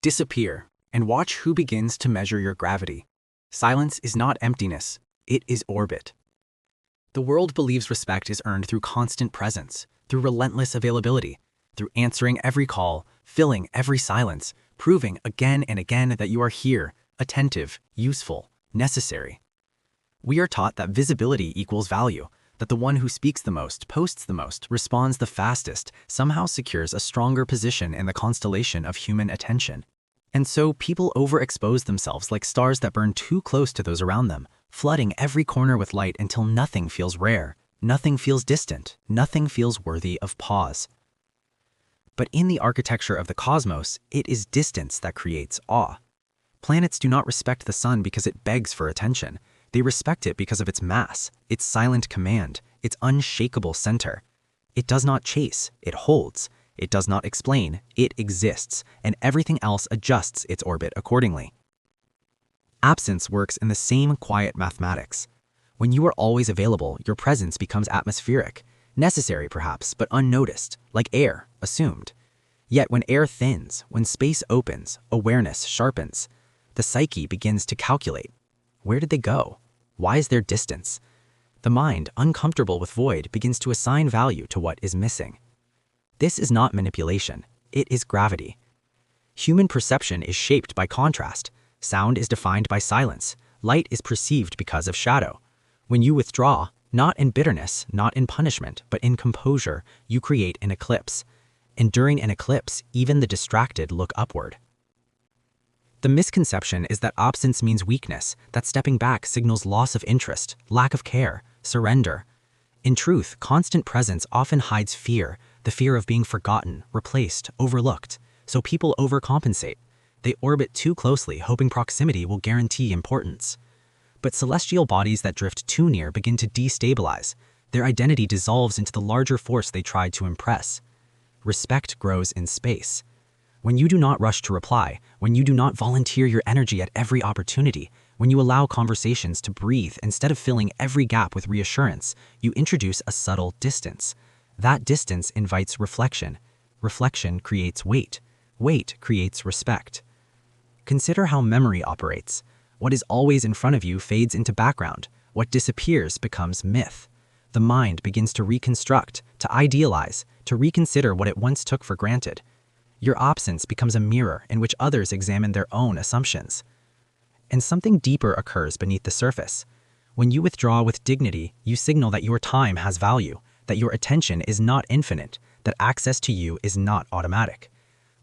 Disappear, and watch who begins to measure your gravity. Silence is not emptiness, it is orbit. The world believes respect is earned through constant presence, through relentless availability, through answering every call, filling every silence, proving again and again that you are here, attentive, useful, necessary. We are taught that visibility equals value, that the one who speaks the most, posts the most, responds the fastest, somehow secures a stronger position in the constellation of human attention. And so people overexpose themselves like stars that burn too close to those around them, flooding every corner with light until nothing feels rare, nothing feels distant, nothing feels worthy of pause. But in the architecture of the cosmos, it is distance that creates awe. Planets do not respect the sun because it begs for attention. They respect it because of its mass, its silent command, its unshakable center. It does not chase, it holds. It does not explain, it exists, and everything else adjusts its orbit accordingly. Absence works in the same quiet mathematics. When you are always available, your presence becomes atmospheric, necessary perhaps, but unnoticed, like air, assumed. Yet when air thins, when space opens, awareness sharpens. The psyche begins to calculate. Where did they go? Why is there distance? The mind, uncomfortable with void, begins to assign value to what is missing. This is not manipulation, it is gravity. Human perception is shaped by contrast. Sound is defined by silence. Light is perceived because of shadow. When you withdraw, not in bitterness, not in punishment, but in composure, you create an eclipse. And during an eclipse, even the distracted look upward. The misconception is that absence means weakness, that stepping back signals loss of interest, lack of care, surrender. In truth, constant presence often hides fear, the fear of being forgotten, replaced, overlooked. So people overcompensate. They orbit too closely, hoping proximity will guarantee importance. But celestial bodies that drift too near begin to destabilize. Their identity dissolves into the larger force they tried to impress. Respect grows in space. When you do not rush to reply, when you do not volunteer your energy at every opportunity, when you allow conversations to breathe instead of filling every gap with reassurance, you introduce a subtle distance. That distance invites reflection. Reflection creates weight. Weight creates respect. Consider how memory operates. What is always in front of you fades into background. What disappears becomes myth. The mind begins to reconstruct, to idealize, to reconsider what it once took for granted. Your absence becomes a mirror in which others examine their own assumptions. And something deeper occurs beneath the surface. When you withdraw with dignity, you signal that your time has value, that your attention is not infinite, that access to you is not automatic.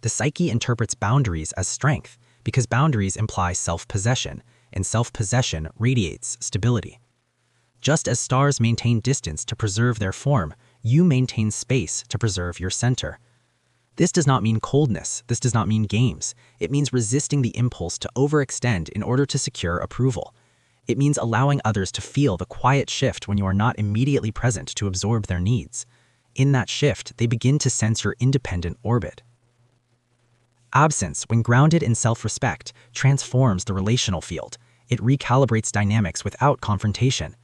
The psyche interprets boundaries as strength because boundaries imply self-possession, and self-possession radiates stability. Just as stars maintain distance to preserve their form, you maintain space to preserve your center. This does not mean coldness, this does not mean games. It means resisting the impulse to overextend in order to secure approval. It means allowing others to feel the quiet shift when you are not immediately present to absorb their needs. In that shift, they begin to sense your independent orbit. Absence, when grounded in self-respect, transforms the relational field. It recalibrates dynamics without confrontation.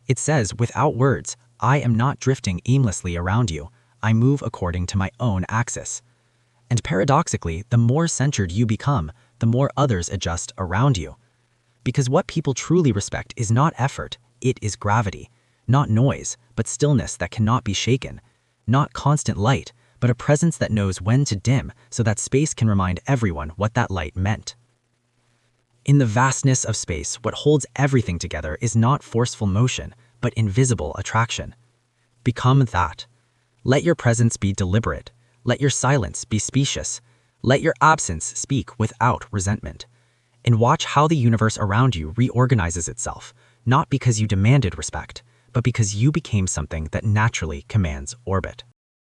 It says, without words, I am not drifting aimlessly around you. I move according to my own axis. And paradoxically, the more centered you become, the more others adjust around you. Because what people truly respect is not effort, it is gravity. Not noise, but stillness that cannot be shaken. Not constant light, but a presence that knows when to dim so that space can remind everyone what that light meant. In the vastness of space, what holds everything together is not forceful motion, but invisible attraction. Become that. Let your presence be deliberate. Let your silence be specious. Let your absence speak without resentment. And watch how the universe around you reorganizes itself, not because you demanded respect, but because you became something that naturally commands orbit.